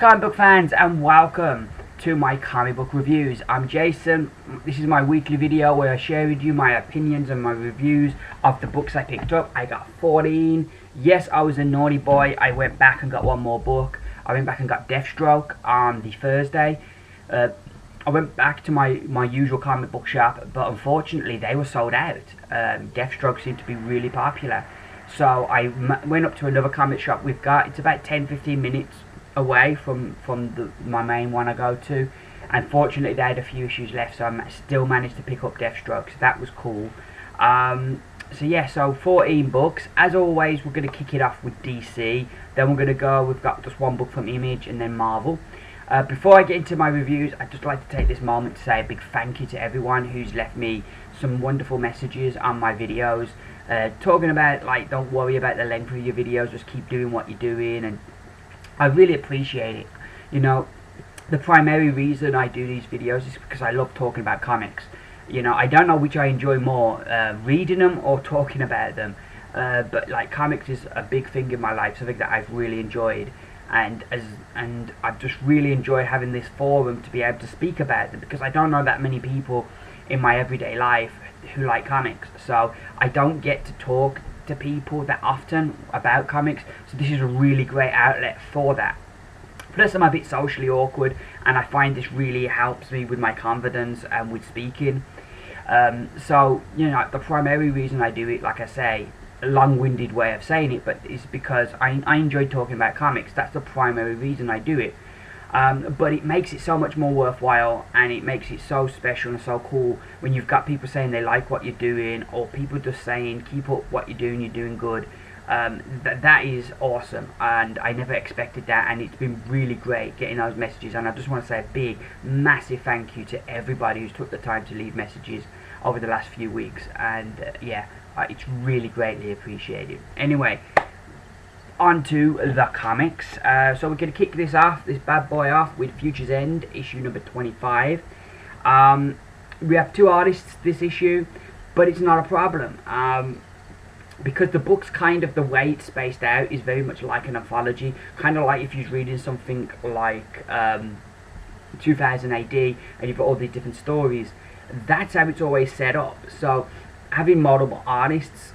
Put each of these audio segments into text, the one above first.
comic book fans, and welcome to my comic book reviews. I'm Jason. This is my weekly video where I share with you my opinions and my reviews of the books I picked up. I got 14. Yes, I was a naughty boy. I went back and got one more book. I went back and got Deathstroke on the Thursday. I went back to my usual comic book shop, but unfortunately they were sold out. Deathstroke seemed to be really popular. So I went up to another comic shop we've got. It's about 10-15 minutes away from my main one I go to. Unfortunately they had a few issues left, so I still managed to pick up Deathstroke, so that was cool. So yeah, so 14 books. As always, we're going to kick it off with DC, then we're going to go, we've got just one book from Image, and then Marvel. Before I get into my reviews, I'd just like to take this moment to say a big thank you to everyone who's left me some wonderful messages on my videos, talking about, like, don't worry about the length of your videos, just keep doing what you're doing, and I really appreciate it. You know, the primary reason I do these videos is because I love talking about comics. You know, I don't know which I enjoy more, reading them or talking about them, but like, comics is a big thing in my life, something that I've really enjoyed, and I've just really enjoyed having this forum to be able to speak about them, because I don't know that many people in my everyday life who like comics, so I don't get to talk to people that often about comics, so this is a really great outlet for that. Plus I'm a bit socially awkward, and I find this really helps me with my confidence and with speaking. So, you know, the primary reason I do it, like I say, a long-winded way of saying it, but it's because I enjoy talking about comics. That's the primary reason I do it. But it makes it so much more worthwhile, and it makes it so special and so cool when you've got people saying they like what you're doing, or people just saying keep up what you're doing good. That is awesome, and I never expected that, and it's been really great getting those messages. And I just want to say a big, massive thank you to everybody who's took the time to leave messages over the last few weeks, and yeah, it's really greatly appreciated. Anyway, on to the comics. So we're going to kick this bad boy off with Future's End, issue number 25. We have two artists this issue, but it's not a problem, because the book's kind of, the way it's spaced out is very much like an anthology, kind of like if you're reading something like 2000 AD and you've got all these different stories. That's how it's always set up. So having multiple artists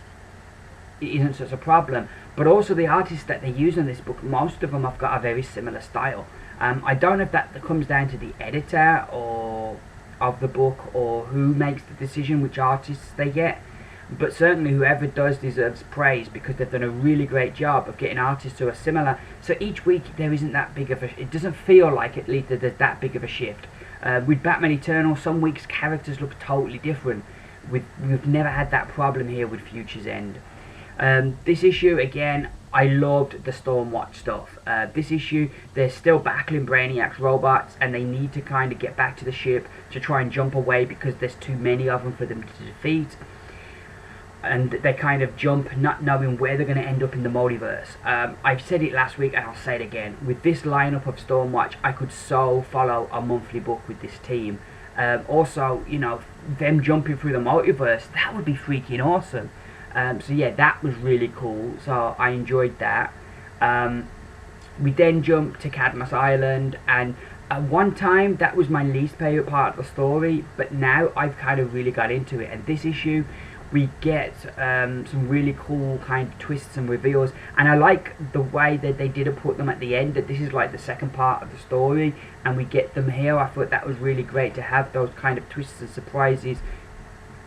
isn't such a problem, but also the artists that they use in this book, most of them have got a very similar style. I don't know if that comes down to the editor or of the book, or who makes the decision which artists they get, but certainly whoever does deserves praise, because they've done a really great job of getting artists who are similar. So each week there isn't that big of a, it doesn't feel like at least that there's that big of a shift. With Batman Eternal, some weeks characters look totally different. We've never had that problem here with Future's End. This issue, again, I loved the Stormwatch stuff. This issue, they're still battling Brainiac's robots, and they need to kind of get back to the ship to try and jump away because there's too many of them for them to defeat. And they kind of jump, not knowing where they're going to end up in the multiverse. I've said it last week, and I'll say it again. With this lineup of Stormwatch, I could so follow a monthly book with this team. Also, you know, them jumping through the multiverse, that would be freaking awesome. So yeah, that was really cool, so I enjoyed that. We then jump to Cadmus Island, and at one time that was my least favourite part of the story, but now I've kind of really got into it. And this issue, we get some really cool kind of twists and reveals, and I like the way that they didn't put them at the end, that this is like the second part of the story and we get them here. I thought that was really great to have those kind of twists and surprises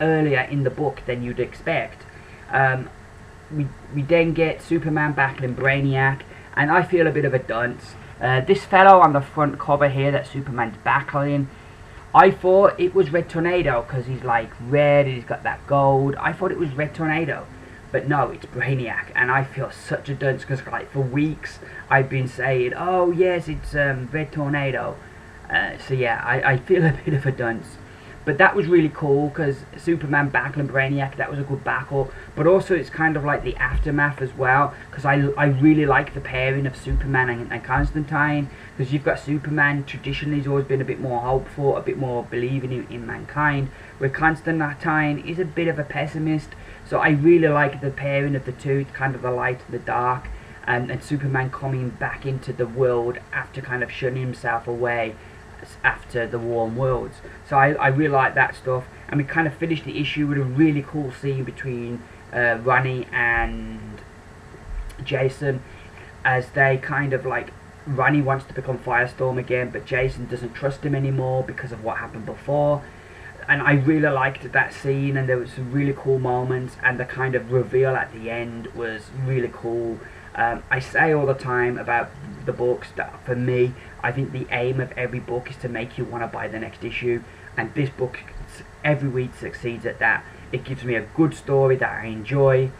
earlier in the book than you'd expect. We then get Superman battling Brainiac, and I feel a bit of a dunce. This fellow on the front cover here that Superman's battling, I thought it was Red Tornado, because he's like red and he's got that gold. I thought it was Red Tornado, but no, it's Brainiac, and I feel such a dunce, because like for weeks I've been saying, oh yes, it's Red Tornado. So yeah, I feel a bit of a dunce. But that was really cool, because Superman battling Brainiac, that was a good battle. But also it's kind of like the aftermath as well, because I really like the pairing of Superman and Constantine, because you've got Superman, traditionally has always been a bit more hopeful, a bit more believing in mankind, where Constantine is a bit of a pessimist. So I really like the pairing of the two, kind of the light and the dark. and Superman coming back into the world after kind of shunning himself away after the War on Worlds. So I really like that stuff, and we kind of finished the issue with a really cool scene between Ronnie and Jason, as they kind of like, Ronnie wants to become Firestorm again, but Jason doesn't trust him anymore because of what happened before. And I really liked that scene, and there was some really cool moments, and the kind of reveal at the end was really cool. I say all the time about the books that for me, I think the aim of every book is to make you want to buy the next issue, and this book every week succeeds at that. It gives me a good story that I enjoy,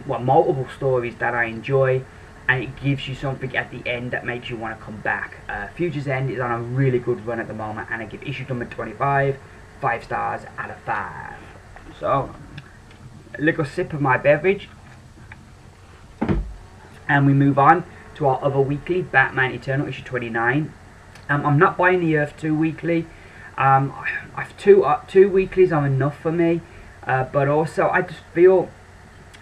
multiple stories that I enjoy, and it gives you something at the end that makes you want to come back. Future's End is on a really good run at the moment, and I give issue number 25 5 stars out of 5. So, a little sip of my beverage, and we move on to our other weekly, Batman Eternal issue 29. I'm not buying the Earth 2 weekly. I've two weeklies are enough for me, but also I just feel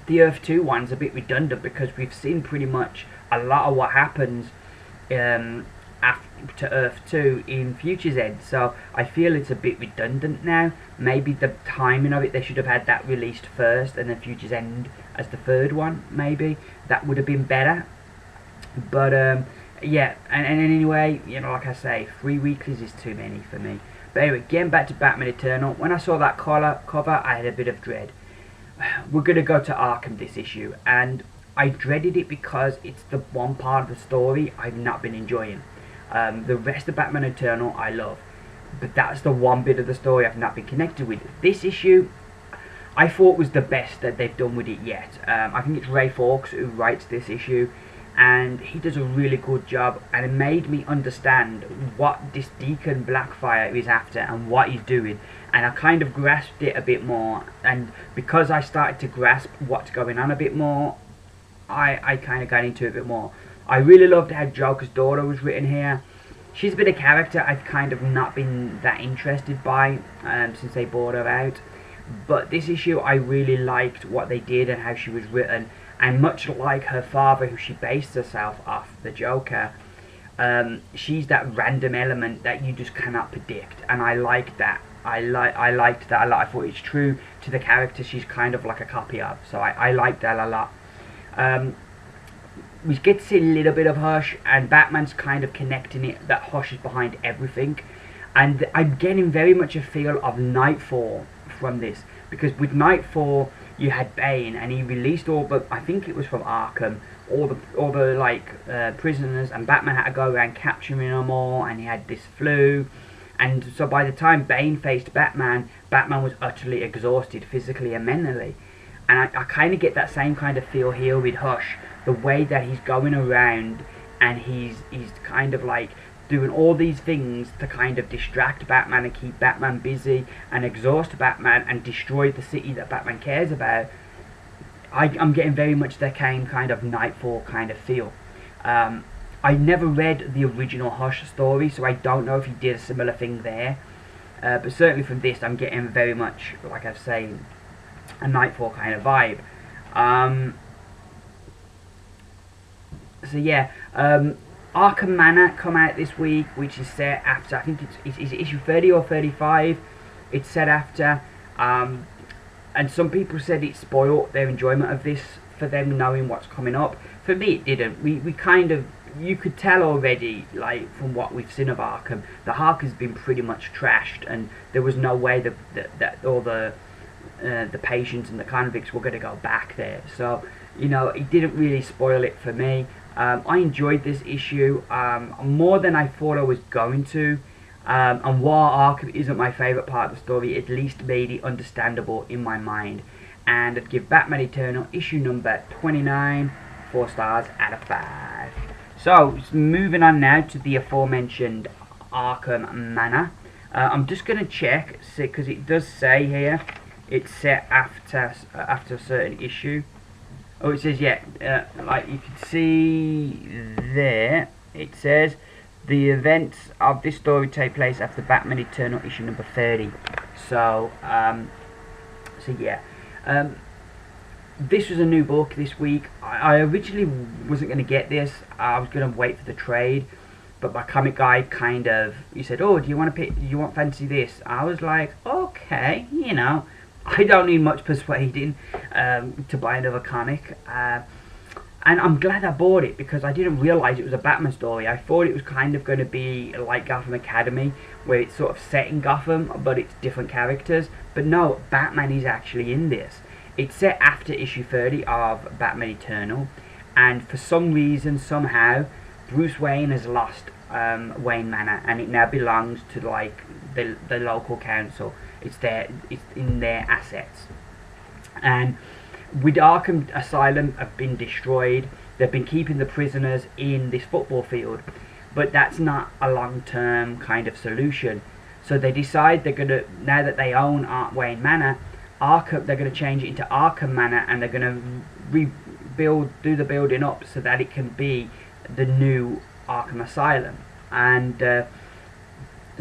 the Earth 2 one's a bit redundant, because we've seen pretty much a lot of what happens after Earth 2 in Future's End, so I feel it's a bit redundant now. Maybe the timing of it, they should have had that released first and then Future's End as the third one. Maybe that would have been better, but yeah, and anyway, you know, like I say, 3 weeklies is too many for me. But anyway, getting back to Batman Eternal, when I saw that cover, I had a bit of dread. We're going to go to Arkham this issue, and I dreaded it because it's the one part of the story I've not been enjoying. The rest of Batman Eternal I love, but that's the one bit of the story I've not been connected with. This issue I thought was the best that they've done with it yet. I think it's Ray Fawkes who writes this issue, and he does a really good job, and it made me understand what this Deacon Blackfire is after and what he's doing, and I kind of grasped it a bit more, and because I started to grasp what's going on a bit more, I kind of got into it a bit more. I really loved how Joker's daughter was written here. She's been a character I've kind of not been that interested by since they brought her out, but this issue I really liked what they did and how she was written. And much like her father, who she based herself off, the Joker, she's that random element that you just cannot predict, and I liked that. I liked that a lot. I thought it's true to the character she's kind of like a copy of, so I liked that a lot. We get to see a little bit of Hush, and Batman's kind of connecting it that Hush is behind everything, and I'm getting very much a feel of Nightfall from this, because with Nightfall you had Bane, and he released all the, I think it was from Arkham, all the prisoners, and Batman had to go around capturing them all, and he had this flu, and so by the time Bane faced Batman, Batman was utterly exhausted physically and mentally, and I kind of get that same kind of feel here with Hush, the way that he's going around and he's kind of like doing all these things to kind of distract Batman and keep Batman busy and exhaust Batman and destroy the city that Batman cares about. I'm getting very much that kind of Nightfall kind of feel. I never read the original Hush story, so I don't know if he did a similar thing there, but certainly from this I'm getting very much, like I've said, a Nightfall kind of vibe. So yeah, Arkham Manor come out this week, which is set after, I think it's issue 30 or 35, it's set after, and some people said it spoiled their enjoyment of this for them knowing what's coming up. For me it didn't. We kind of, you could tell already, like from what we've seen of Arkham, the Hulk has been pretty much trashed, and there was no way that all the patients and the convicts were going to go back there, so you know, it didn't really spoil it for me. I enjoyed this issue more than I thought I was going to, and while Arkham isn't my favourite part of the story, it at least made it understandable in my mind, and I'd give Batman Eternal issue number 29 4 stars out of 5. So, moving on now to the aforementioned Arkham Manor. I'm just going to check, because it does say here it's set after a certain issue. Oh, it says, yeah, like you can see there, it says the events of this story take place after Batman Eternal issue number 30. So, so yeah. this was a new book this week. I originally wasn't going to get this. I was going to wait for the trade, but my comic guy kind of, he said, "Oh, do you want to pick? You want fancy this?" I was like, "Okay, you know, I don't need much persuading to buy another comic." And I'm glad I bought it because I didn't realise it was a Batman story. I thought it was kind of going to be like Gotham Academy, where it's sort of set in Gotham, but it's different characters. But no, Batman is actually in this. It's set after issue 30 of Batman Eternal, and for some reason, somehow, Bruce Wayne has lost Wayne Manor, and it now belongs to like the local council. It's in their assets, and with Arkham Asylum have been destroyed, they've been keeping the prisoners in this football field, but that's not a long-term kind of solution. So they decide they're gonna, now that they own Wayne Manor, they're gonna change it into Arkham Manor, and they're gonna do the building up so that it can be the new Arkham Asylum. And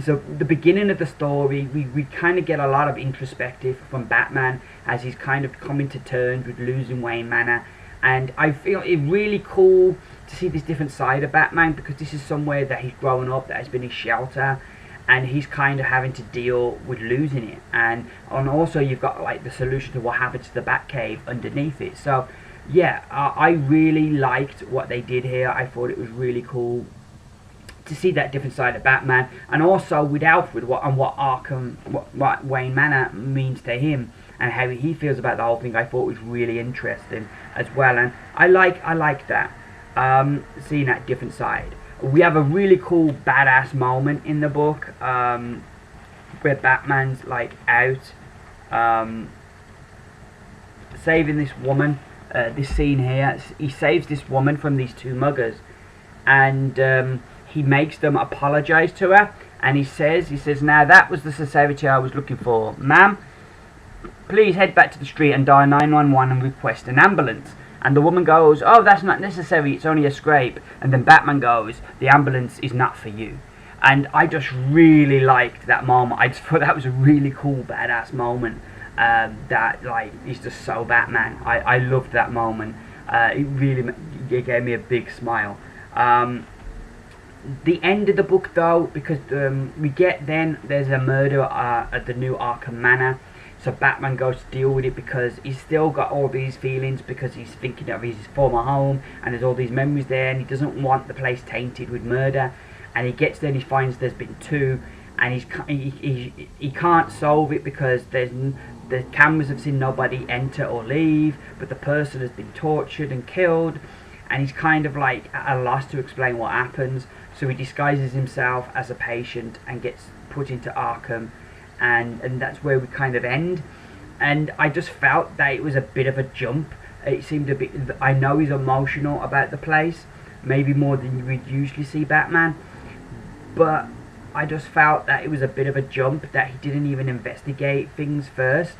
so the beginning of the story, we kind of get a lot of introspective from Batman as he's kind of coming to terms with losing Wayne Manor. And I feel it really cool to see this different side of Batman, because this is somewhere that he's grown up, that has been his shelter, and he's kind of having to deal with losing it. And also you've got like the solution to what happens to the Batcave underneath it. So yeah, I really liked what they did here. I thought it was really cool to see that different side of Batman, and also with Alfred, what Wayne Manor means to him, and how he feels about the whole thing. I thought was really interesting as well, and I like that, seeing that different side. We have a really cool badass moment in the book, where Batman's like out saving this woman. This scene here, he saves this woman from these two muggers, and he makes them apologise to her, and he says, "Now that was the sincerity I was looking for. Ma'am, please head back to the street and dial 911 and request an ambulance." And the woman goes, "Oh, that's not necessary, it's only a scrape." And then Batman goes, "The ambulance is not for you." And I just really liked that moment. I just thought that was a really cool, badass moment. That like is just so Batman. I loved that moment. It gave me a big smile. The end of the book though, because there's a murder at the new Arkham Manor, so Batman goes to deal with it because he's still got all these feelings, because he's thinking of his former home and there's all these memories there, and he doesn't want the place tainted with murder. And he gets there and he finds there's been two, and he can't solve it because the cameras have seen nobody enter or leave, but the person has been tortured and killed, and he's kind of like at a loss to explain what happens. So he disguises himself as a patient and gets put into Arkham, and that's where we kind of end. And I just felt that it was a bit of a jump. It seemed a bit, I know he's emotional about the place, maybe more than you would usually see Batman, but I just felt that it was a bit of a jump, that he didn't even investigate things first,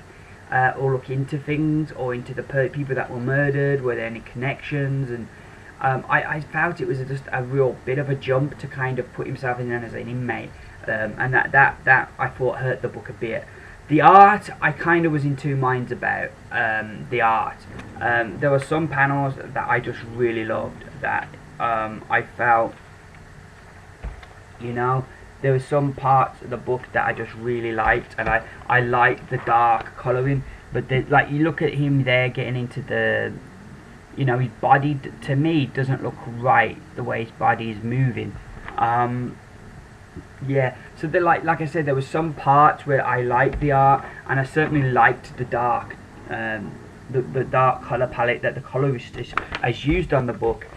or look into things, or into the people that were murdered, were there any connections. And I felt it was just a real bit of a jump to kind of put himself in as an inmate, and that I thought hurt the book a bit. The art, I kind of was in two minds about the art. There were some panels that I just really loved, that I felt, you know, there were some parts of the book that I just really liked, and I liked the dark colouring, but like you look at him there getting into the, you know, his body to me doesn't look right, the way his body is moving. Yeah, so like I said, there were some parts where I liked the art, and I certainly liked the dark the dark colour palette that the colorist has used on the book.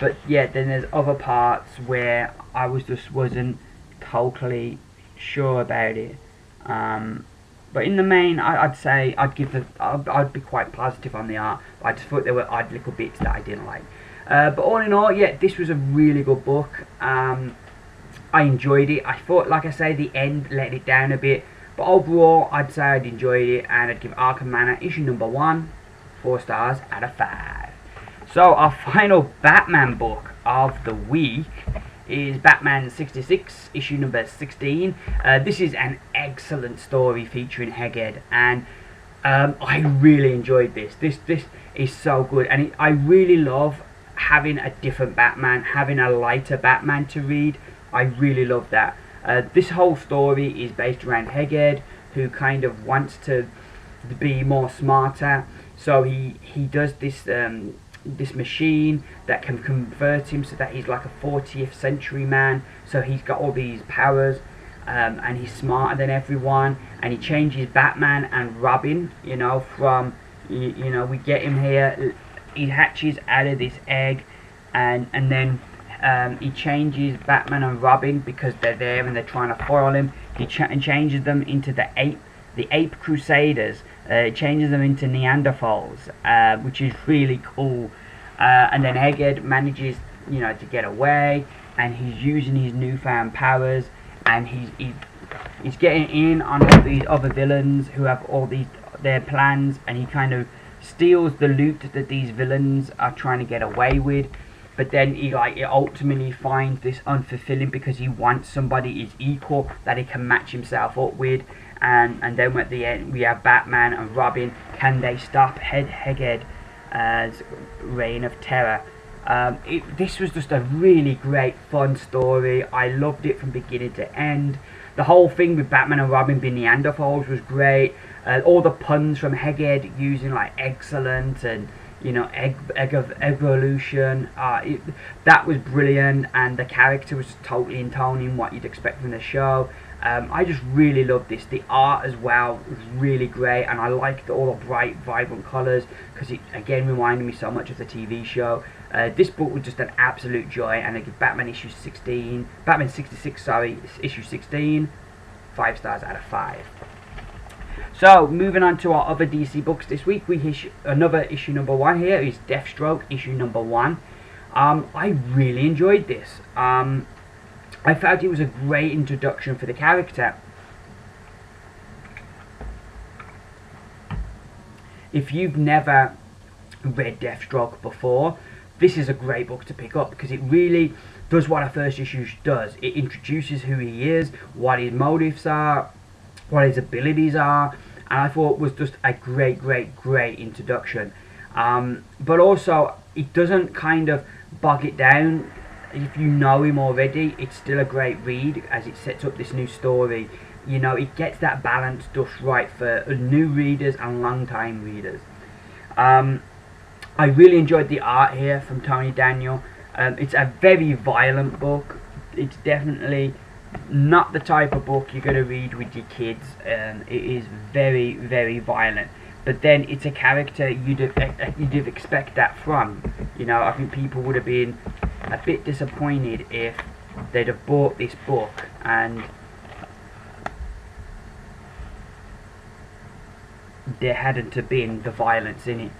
But yeah, then there's other parts where I wasn't totally sure about it. But in the main, I'd say I'd be quite positive on the art. I just thought there were odd little bits that I didn't like. But all in all, yeah, this was a really good book. I enjoyed it. I thought, like I say, the end let it down a bit, but overall I'd say I'd enjoyed it, and I'd give Arkham Manor issue number 1 4 stars out of 5. So our final Batman book of the week is Batman 66, issue number 16. This is an excellent story featuring Egghead, and I really enjoyed this. This is so good, and I really love having a different Batman, having a lighter Batman to read. I really love that. This whole story is based around Heged, who kind of wants to be more smarter. So he does this this machine that can convert him so that he's like a 40th century man. So he's got all these powers. And he's smarter than everyone, and he changes Batman and Robin, you know, from, you know, we get him here, he hatches out of this egg, and then he changes Batman and Robin because they're there and they're trying to foil him. He changes them into the ape Crusaders, changes them into Neanderthals, which is really cool. And then Heged manages, you know, to get away, and he's using his newfound powers, and he's getting in on all these other villains who have all their plans, and he kind of steals the loot that these villains are trying to get away with. But then he ultimately finds this unfulfilling because he wants somebody his equal that he can match himself up with. And then at the end we have Batman and Robin. Can they stop Heged's reign of terror? This was just a really great, fun story. I loved it from beginning to end. The whole thing with Batman and Robin being Neanderthals was great. All the puns from Heged using like excellent and, you know, egg of evolution. That was brilliant, and the character was totally intoning what you'd expect from the show. I just really loved this. The art as well was really great, and I liked all the bright, vibrant colours because it again reminded me so much of the TV show. This book was just an absolute joy, and I give Batman 66, sorry, issue 16, 5 stars out of 5. So, moving on to our other DC books this week, we issue another issue number 1 here is Deathstroke, issue number 1. I really enjoyed this. I felt it was a great introduction for the character. If you've never read Deathstroke before, this is a great book to pick up because it really does what a first issue does. It introduces who he is, what his motives are, what his abilities are, and I thought it was just a great introduction. But also, it doesn't kind of bog it down. If you know him already, it's still a great read as it sets up this new story. You know, it gets that balance just right for new readers and long-time readers. I really enjoyed the art here from Tony Daniel. It's a very violent book. It's definitely not the type of book you're going to read with your kids. It is very violent. But then it's a character you'd expect that from. You know, I think people would have been a bit disappointed if they'd have bought this book and there hadn't have been the violence in it.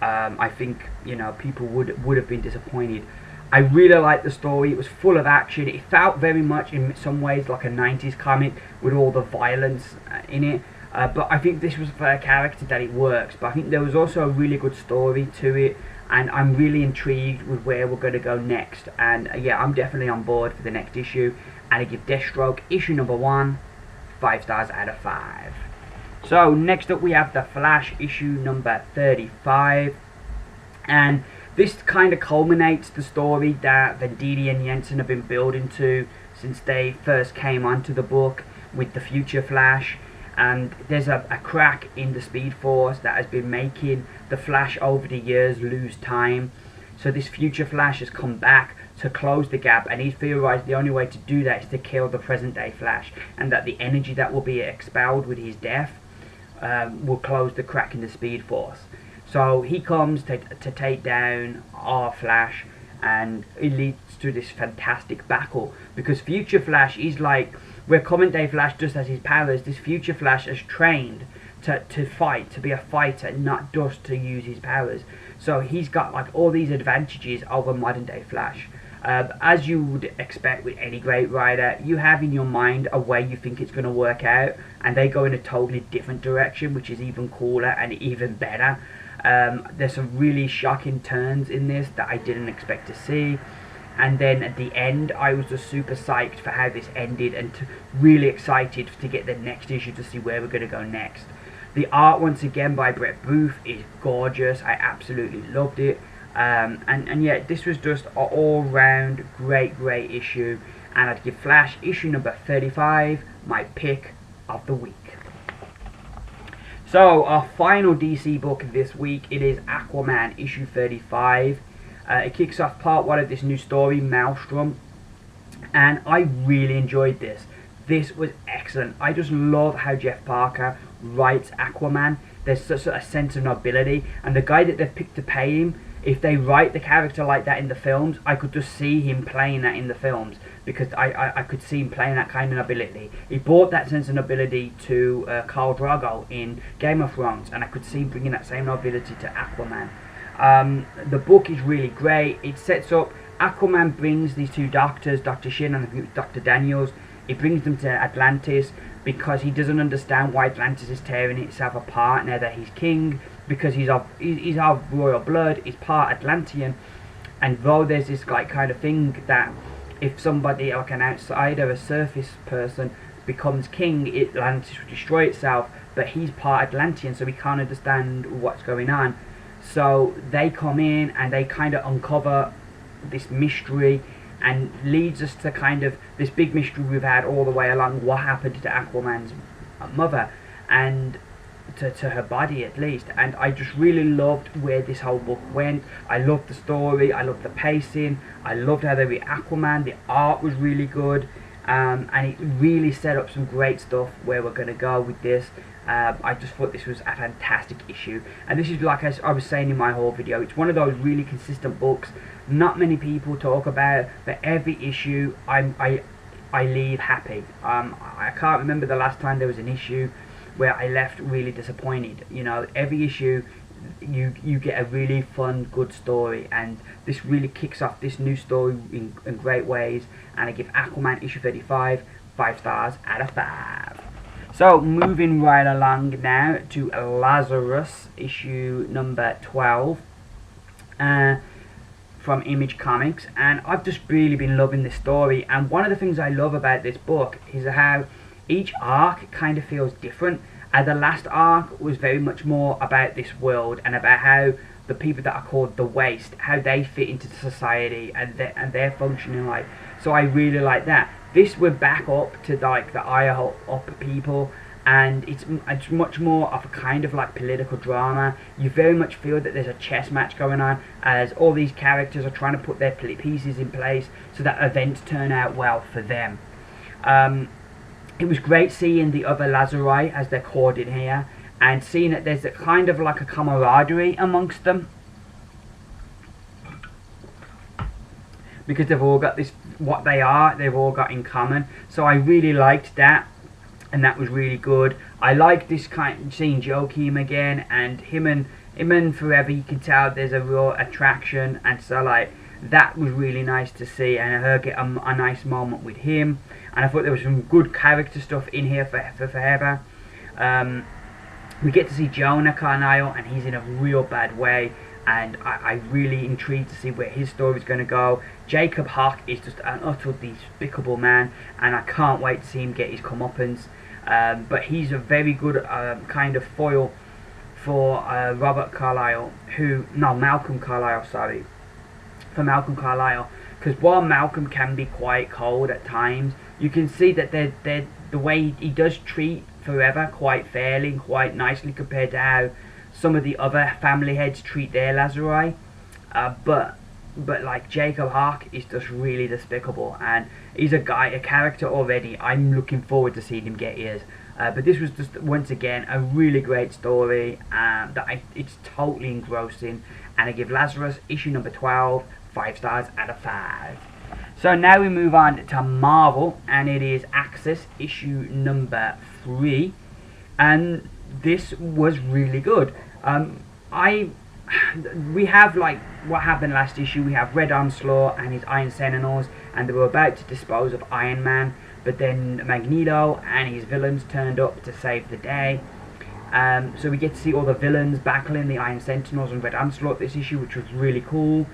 I think, you know, people would have been disappointed. I really liked the story. It was full of action. It felt very much in some ways like a 90s comic with all the violence in it. But I think this was for a character that it works. But I think there was also a really good story to it, and I'm really intrigued with where we're going to go next. And yeah, I'm definitely on board for the next issue. And I give Deathstroke issue number 1 5 stars out of 5. So next up we have The Flash issue number 35, and this kind of culminates the story that Venditti and Jensen have been building to since they first came onto the book with the Future Flash. And there's a crack in the Speed Force that has been making the Flash over the years lose time. So this Future Flash has come back to close the gap, and he's theorized the only way to do that is to kill the present day Flash, and that the energy that will be expelled with his death will close the crack in the Speed Force. So he comes to take down our Flash, and it leads to this fantastic battle because Future Flash is like, where current day Flash just has his powers, this Future Flash is trained to fight, to be a fighter, not just to use his powers. So he's got like all these advantages over modern day Flash. As you would expect with any great writer, you have in your mind a way you think it's going to work out, and they go in a totally different direction, which is even cooler and even better. There's some really shocking turns in this that I didn't expect to see. And then at the end, I was just super psyched for how this ended, and really excited to get the next issue to see where we're going to go next. The art, once again, by Brett Booth is gorgeous. I absolutely loved it. And yeah, this was just an all-round great issue. And I'd give Flash issue number 35 my pick of the week. So, our final DC book this week, it is Aquaman issue 35. It kicks off part 1 of this new story, Maelstrom. And I really enjoyed this. This was excellent. I just love how Jeff Parker writes Aquaman. There's such a sense of nobility. And the guy that they've picked to pay him, if they write the character like that in the films, I could just see him playing that in the films. Because I could see him playing that kind of nobility. He brought that sense of nobility to Khal Drogo in Game of Thrones, and I could see him bringing that same nobility to Aquaman. The book is really great. It sets up, Aquaman brings these two doctors, Dr. Shin and Dr. Daniels, he brings them to Atlantis because he doesn't understand why Atlantis is tearing itself apart now that he's king, because he's of royal blood, he's part Atlantean, and though there's this like kind of thing that if somebody like an outsider, a surface person, becomes king, Atlantis will destroy itself, but he's part Atlantean, so he can't understand what's going on. So they come in and they kind of uncover this mystery, and leads us to kind of this big mystery we've had all the way along, what happened to Aquaman's mother, and to her body at least. And I just really loved where this whole book went. I loved the story, I loved the pacing, I loved how they were Aquaman, the art was really good, and it really set up some great stuff where we're going to go with this. I just thought this was a fantastic issue, and this is, like I was saying in my whole video, it's one of those really consistent books not many people talk about, but every issue I leave happy. I can't remember the last time there was an issue where I left really disappointed. You know, every issue you get a really fun, good story, and this really kicks off this new story in great ways. And I give Aquaman issue 35 5 stars out of 5. So moving right along now to Lazarus issue number 12 from Image Comics, and I've just really been loving this story. And one of the things I love about this book is how each arc kind of feels different. The last arc was very much more about this world and about how the people that are called the Waste, how they fit into society and their functioning life. So I really like that. This we're back up to like the higher up people, and it's much more of a kind of like political drama. You very much feel that there's a chess match going on as all these characters are trying to put their pieces in place so that events turn out well for them. It was great seeing the other Lazarus, as they're called in here, and seeing that there's a kind of like a camaraderie amongst them, because they've all got this, what they are, they've all got in common. So I really liked that, and that was really good. I like this kind, seeing Joaquin again, and him and Forever, you can tell there's a real attraction, and so like that was really nice to see, and her get a nice moment with him. And I thought there was some good character stuff in here for Forever. We get to see Jonah Carnile, and he's in a real bad way, and I really intrigued to see where his story is going to go. Jacob Hawk is just an utterly despicable man, and I can't wait to see him get his comeuppance. But he's a very good kind of foil for Malcolm Carlyle, sorry. For Malcolm Carlyle, because while Malcolm can be quite cold at times, you can see that the way he does treat Forever quite fairly, quite nicely, compared to how some of the other family heads treat their Lazarus. But like Jacob Hawk is just really despicable, and he's a character already. I'm looking forward to seeing him get his. But this was just once again a really great story. It's totally engrossing, and I give Lazarus issue number 12 5 stars out of 5. So now we move on to Marvel, and it is Axis issue number 3, and this was really good. We have, like what happened last issue, we have Red Onslaught and his Iron Sentinels, and they were about to dispose of Iron Man, but then Magneto and his villains turned up to save the day. So we get to see all the villains battling the Iron Sentinels and Red Onslaught this issue, which was really cool.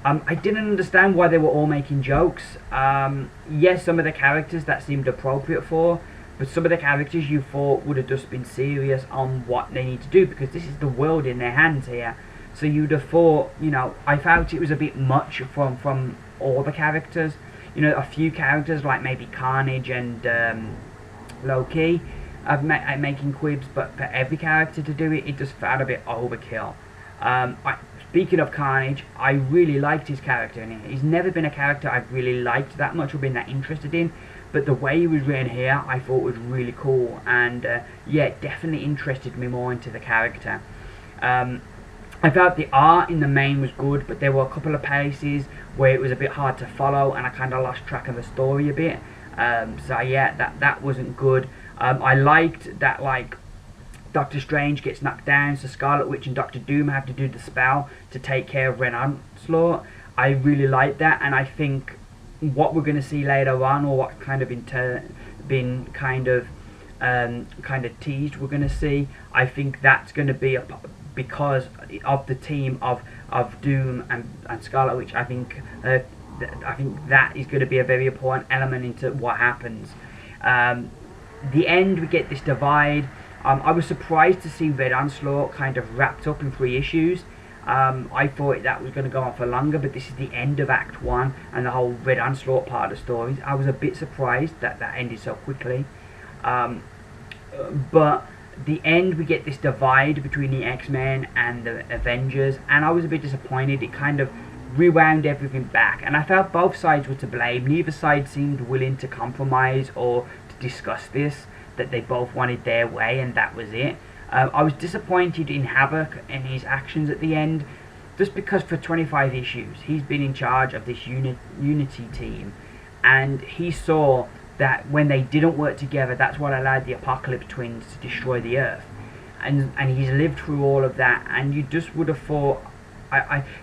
I didn't understand why they were all making jokes. Yes, some of the characters that seemed appropriate for, but some of the characters you thought would have just been serious on what they need to do, because this is the world in their hands here. So you'd have thought, you know, I felt it was a bit much from all the characters. You know, a few characters like maybe Carnage and Loki of making quibs, but for every character to do it, it just felt a bit overkill. Speaking of Carnage, I really liked his character in it. He's never been a character I've really liked that much or been that interested in, but the way he was written here I thought was really cool, and yeah, it definitely interested me more into the character. I felt the art in the main was good, but there were a couple of places where it was a bit hard to follow and I kind of lost track of the story a bit. So yeah, that wasn't good. I liked that, like, Doctor Strange gets knocked down, so Scarlet Witch and Doctor Doom have to do the spell to take care of Red Onslaught. I really like that, and I think what we're going to see later on, or what kind of been kind of teased we're going to see, I think that's going to be because of the team of Doom and Scarlet Witch. I think that is going to be a very important element into what happens. The end, we get this divide. I was surprised to see Red Onslaught kind of wrapped up in 3 issues. I thought that was going to go on for longer, but this is the end of Act 1 and the whole Red Onslaught part of the stories. I was a bit surprised that ended so quickly. But the end, we get this divide between the X-Men and the Avengers, and I was a bit disappointed. It kind of rewound everything back, and I felt both sides were to blame. Neither side seemed willing to compromise or to discuss this, that they both wanted their way and that was it. I was disappointed in Havoc and his actions at the end, just because for 25 issues he's been in charge of this Unity team, and he saw that when they didn't work together, that's what allowed the Apocalypse Twins to destroy the Earth, and he's lived through all of that, and you just would have thought,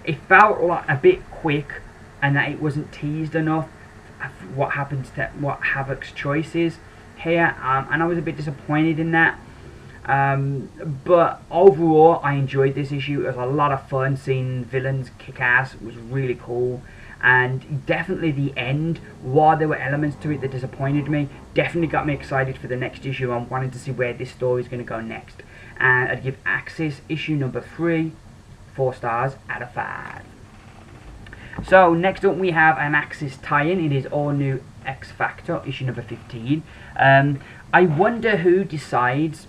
it felt like a bit quick, and that it wasn't teased enough what happens to what Havoc's choice is here, and I was a bit disappointed in that. But overall, I enjoyed this issue. It was a lot of fun seeing villains kick ass. It was really cool, and definitely the end, while there were elements to it that disappointed me, definitely got me excited for the next issue and wanted to see where this story is going to go next. And I'd give Axis issue number 3 4 stars out of 5. So next up we have an Axis tie-in. It is all new X Factor issue number 15. I wonder who decides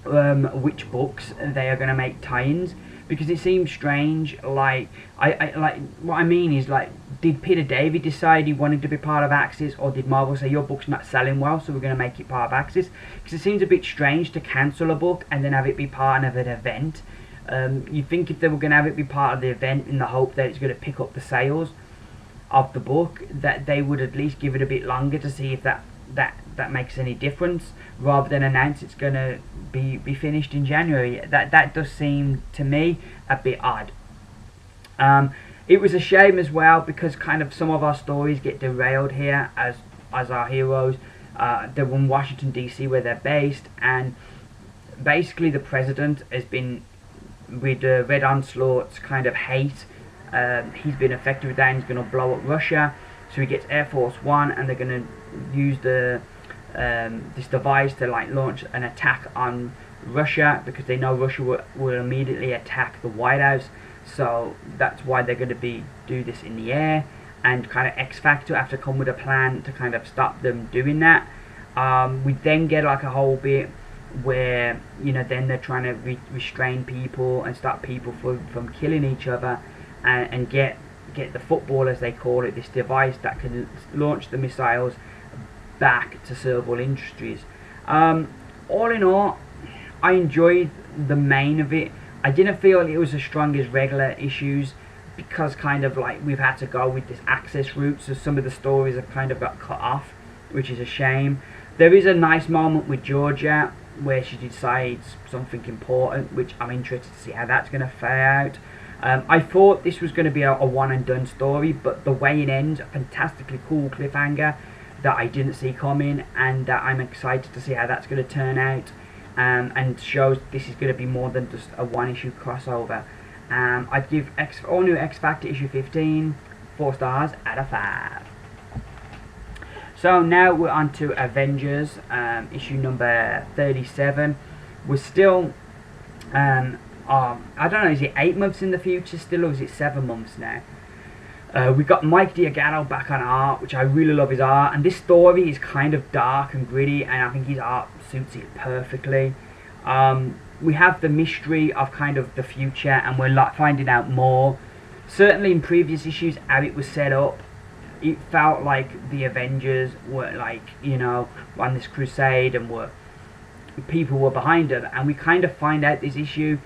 which books they are going to make tie-ins, because it seems strange. Like like what I mean is, like, did Peter David decide he wanted to be part of Axis, or did Marvel say your book's not selling well, so we're going to make it part of Axis? Because it seems a bit strange to cancel a book and then have it be part of an event. You'd think if they were going to have it be part of the event in the hope that it's going to pick up the sales of the book, that they would at least give it a bit longer to see if that makes any difference, rather than announce it's going to be finished in January. That does seem to me a bit odd. It was a shame as well, because kind of some of our stories get derailed here as our heroes. They're in Washington DC, where they're based, and basically the president has been, with Red Onslaught's kind of hate, he's been affected with that, and he's going to blow up Russia. So he gets Air Force One, and they're going to use this device to, like, launch an attack on Russia, because they know Russia will immediately attack the White House. So that's why they're going to do this in the air, and kind of X Factor have to come with a plan to kind of stop them doing that. We then get like a whole bit where, you know, then they're trying to restrain people and stop people from killing each other, and get the football, as they call it, this device that can launch the missiles back to Serval Industries. All in all, I enjoyed the main of it. I didn't feel it was as strong as regular issues, because kind of like we've had to go with this access route, so some of the stories have kind of got cut off, which is a shame. There is a nice moment with Georgia where she decides something important, which I'm interested to see how that's going to play out. I thought this was going to be a one and done story, but the way it ends, a fantastically cool cliffhanger that I didn't see coming, and that I'm excited to see how that's going to turn out, and shows this is going to be more than just a one issue crossover. I'd give all new X Factor issue 15 4 stars out of 5. So now we're on to Avengers, issue number 37. We're still, I don't know, is it 8 months in the future still, or is it 7 months now? We got Mike Diagano back on art, which I really love his art, and this story is kind of dark and gritty, and I think his art suits it perfectly. We have the mystery of kind of the future, and we're finding out more. Certainly in previous issues, how it was set up, it felt like the Avengers were like, you know, on this crusade, and people were behind them, and we kind of find out this issue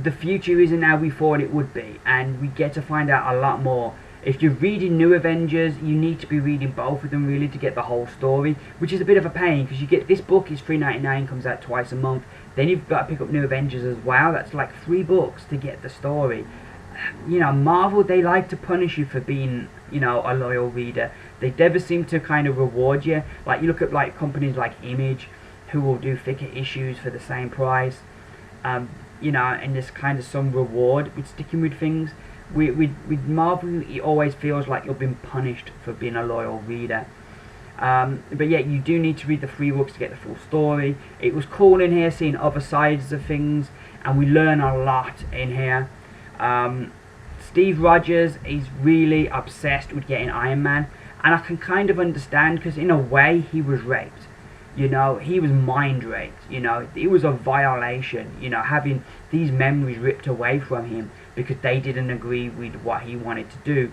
the future isn't how we thought it would be, and we get to find out a lot more. If you're reading New Avengers, you need to be reading both of them really to get the whole story, which is a bit of a pain, because you get this book is $3.99, comes out twice a month. Then you've got to pick up New Avengers as well. That's like 3 books to get the story. You know, Marvel, they like to punish you for being, you know, a loyal reader. They never seem to kind of reward you. Like, you look at like companies like Image, who will do thicker issues for the same price. You know, and there's kind of some reward with sticking with things. With Marvel, it always feels like you're being punished for being a loyal reader. But yeah, you do need to read the 3 books to get the full story. It was cool in here seeing other sides of things, and we learn a lot in here. Steve Rogers is really obsessed with getting Iron Man, and I can kind of understand, because in a way he was raped. You know, he was mind raped. You know, it was a violation, you know, having these memories ripped away from him because they didn't agree with what he wanted to do.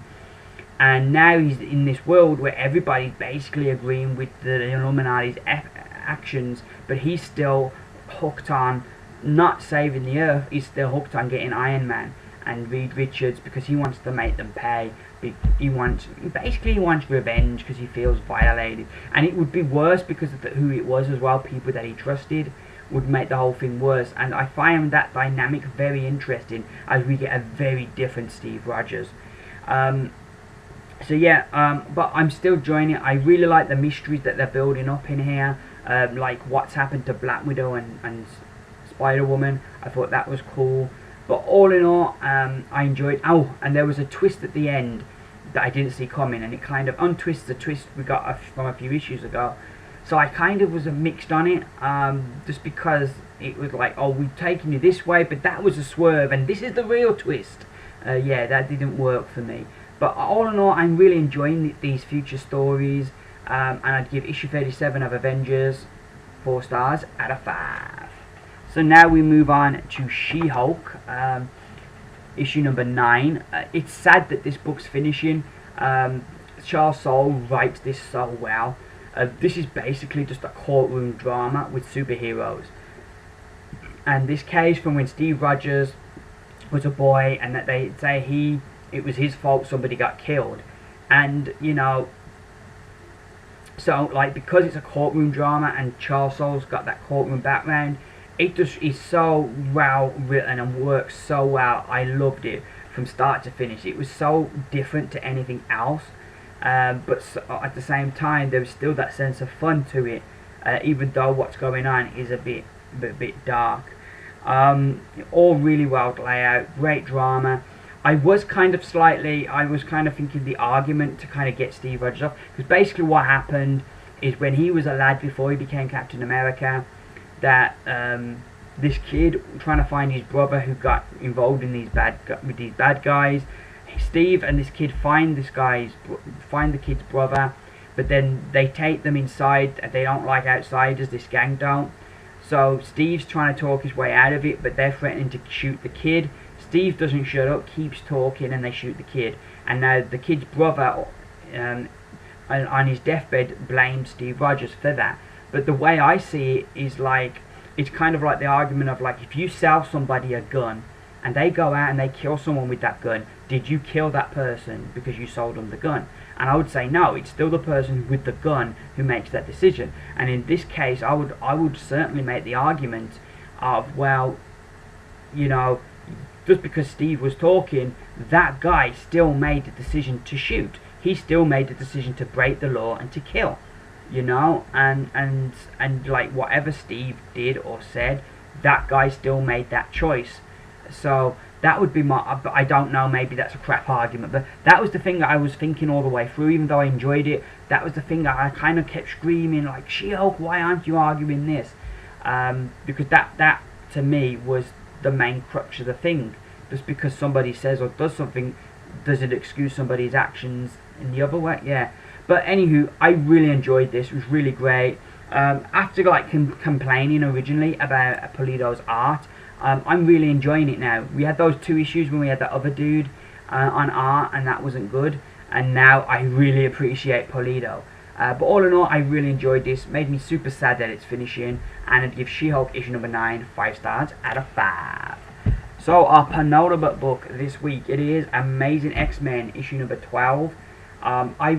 And now he's in this world where everybody's basically agreeing with the Illuminati's actions, but he's still hooked on not saving the Earth. He's still hooked on getting Iron Man and Reed Richards, because he wants to make them pay. He wants revenge because he feels violated, and it would be worse because of who it was as well. People that he trusted would make the whole thing worse, and I find that dynamic very interesting as we get a very different Steve Rogers. So yeah, but I'm still enjoying it. I really like the mysteries that they're building up in here, like what's happened to Black Widow and Spider-Woman. I thought that was cool. But all in all, I enjoyed. Oh, and there was a twist at the end that I didn't see coming, and it kind of untwists the twist we got from a few issues ago. So I kind of was mixed on it, just because it was like, oh, we've taken you this way, but that was a swerve, and this is the real twist. Yeah, that didn't work for me. But all in all, I'm really enjoying these future stories, and I'd give issue 37 of Avengers 4 stars out of 5. So now we move on to She-Hulk, issue number 9. It's sad that this book's finishing. Charles Soule writes this so well. This is basically just a courtroom drama with superheroes. And this case from when Steve Rogers was a boy, and that they say it was his fault somebody got killed. And, you know, so, like, because it's a courtroom drama and Charles Soule's got that courtroom background, it just is so well written and works so well. I loved it from start to finish. It was so different to anything else, but at the same time there was still that sense of fun to it, even though what's going on is a bit dark. All really well laid out, great drama. I was kind of thinking the argument to kind of get Steve Rogers off, because basically what happened is when he was a lad before he became Captain America, that this kid trying to find his brother who got involved in these bad guys. Steve and this kid find the kid's brother, but then they take them inside, and they don't like outsiders. This gang don't. So Steve's trying to talk his way out of it, but they're threatening to shoot the kid. Steve doesn't shut up, keeps talking, and they shoot the kid. And now the kid's brother, on his deathbed, blames Steve Rogers for that. But the way I see it is like, it's kind of like the argument of like, if you sell somebody a gun and they go out and they kill someone with that gun, did you kill that person because you sold them the gun? And I would say no, it's still the person with the gun who makes that decision. And in this case, I would certainly make the argument of, well, you know, just because Steve was talking, that guy still made the decision to shoot. He still made the decision to break the law and to kill. You know, and like whatever Steve did or said, that guy still made that choice. So That would be my, but I don't know, maybe that's a crap argument, but that was the thing that I was thinking all the way through, even though I enjoyed it. That was the thing that I kind of kept screaming, like, She-Hulk, why aren't you arguing this? Because that to me was the main crux of the thing. Just because somebody says or does something, does it excuse somebody's actions in the other way? Yeah. But anywho, I really enjoyed this. It was really great. After like complaining originally about Pulido's art, I'm really enjoying it now. We had those 2 issues when we had that other dude on art, and that wasn't good. And now I really appreciate Pulido. But all in all, I really enjoyed this. Made me super sad that it's finishing, and I'd give She-Hulk issue number 9 5 stars out of 5. So our penultimate book this week, it is Amazing X-Men issue number 12. I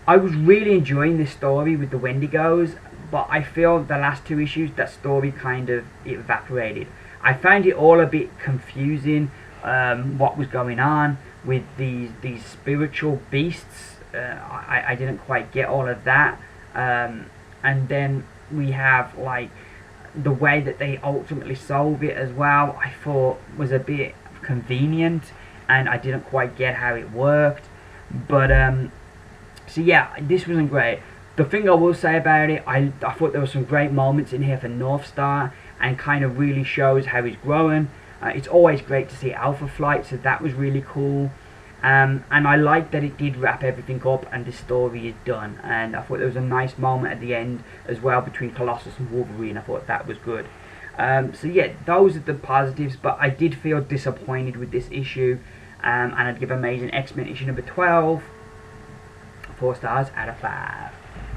was really enjoying this story with the Wendigos, but I feel the last 2 issues, that story kind of evaporated. I found it all a bit confusing, what was going on with these spiritual beasts. I didn't quite get all of that. And then we have like the way that they ultimately solve it as well, I thought was a bit convenient, and I didn't quite get how it worked. But so yeah, this wasn't great. The thing I will say about it, I thought there were some great moments in here for North Star, and kind of really shows how he's growing. It's always great to see Alpha Flight, so that was really cool. And I like that it did wrap everything up and the story is done. And I thought there was a nice moment at the end as well between Colossus and Wolverine. I thought that was good. So yeah, those are the positives, but I did feel disappointed with this issue. And I'd give Amazing X-Men issue number 12 4 stars out of 5.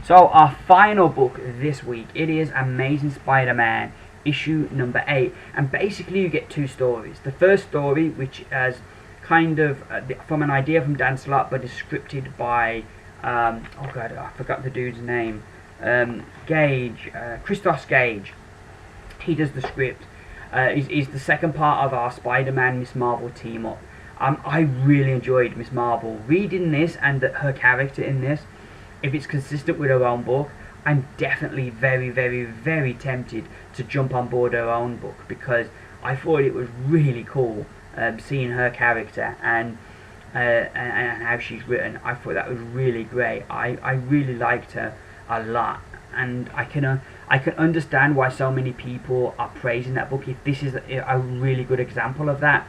So our final book this week, it is Amazing Spider-Man issue number 8. And basically you get 2 stories. The first story, which is kind of from an idea from Dan Slott, but is scripted by oh god, I forgot the dude's name, Christos Gage. He does the script. Is the second part of our Spider-Man Miss Marvel team up. I really enjoyed Miss Marvel. Reading this and her character in this, if it's consistent with her own book, I'm definitely very, very, very tempted to jump on board her own book, because I thought it was really cool. Seeing her character and how she's written, I thought that was really great. I really liked her a lot, and I can understand why so many people are praising that book. If this is a really good example of that,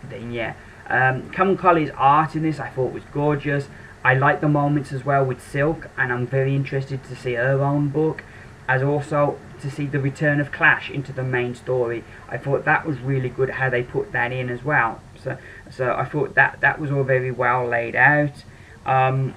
then yeah. Cameron Colley's art in this I thought was gorgeous. I like the moments as well with Silk, and I'm very interested to see her own book, as also to see the return of Clash into the main story. I thought that was really good how they put that in as well. So I thought that was all very well laid out. Then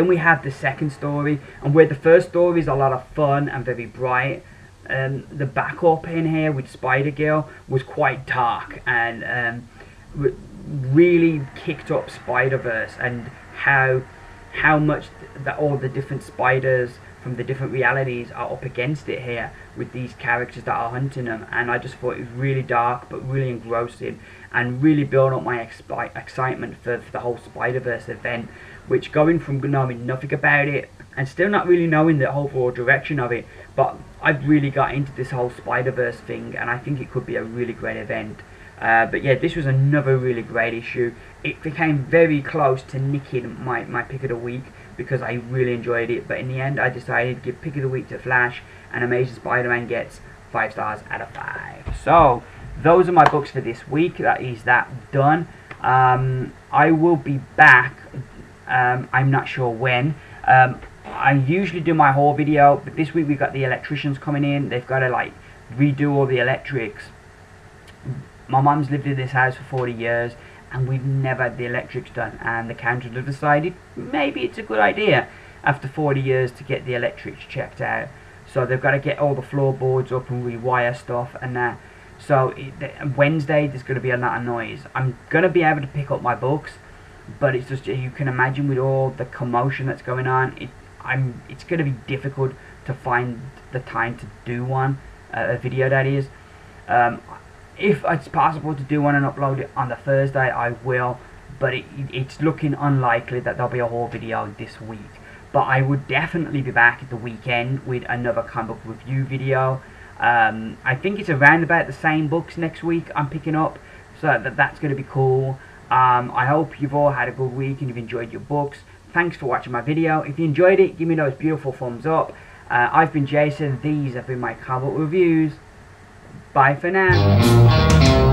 we have the second story, and where the first story is a lot of fun and very bright, the backup in here with Spider-Girl was quite dark, and really kicked up Spider-Verse, and how much all the different spiders from the different realities are up against it here with these characters that are hunting them. And I just thought it was really dark but really engrossing, and really built up my excitement for the whole Spider-Verse event, which, going from knowing nothing about it and still not really knowing the overall direction of it, but I've really got into this whole Spider-Verse thing, and I think it could be a really great event. But yeah, this was another really great issue. It became very close to nicking my pick of the week, because I really enjoyed it, but in the end I decided to give pick of the week to Flash, and Amazing Spider-Man gets 5 stars out of 5. So those are my books for this week. That is that done. I will be back, I'm not sure when. I usually do my haul video, but this week we've got the electricians coming in. They've got to like redo all the electrics. My mum's lived in this house for 40 years, and we've never had the electrics done, and the council have decided maybe it's a good idea after 40 years to get the electrics checked out. So they've got to get all the floorboards up and rewire stuff and that. So Wednesday there's going to be a lot of noise. I'm going to be able to pick up my books, but it's just, you can imagine with all the commotion that's going on, it's going to be difficult to find the time to do a video that is. If it's possible to do one and upload it on the Thursday, I will, but it's looking unlikely that there'll be a whole video this week. But I would definitely be back at the weekend with another comic book review video. I think it's around about the same books next week I'm picking up, so that's going to be cool. I hope you've all had a good week and you've enjoyed your books. Thanks for watching my video. If you enjoyed it, give me those beautiful thumbs up. I've been Jason. These have been my comic book reviews. Bye for now.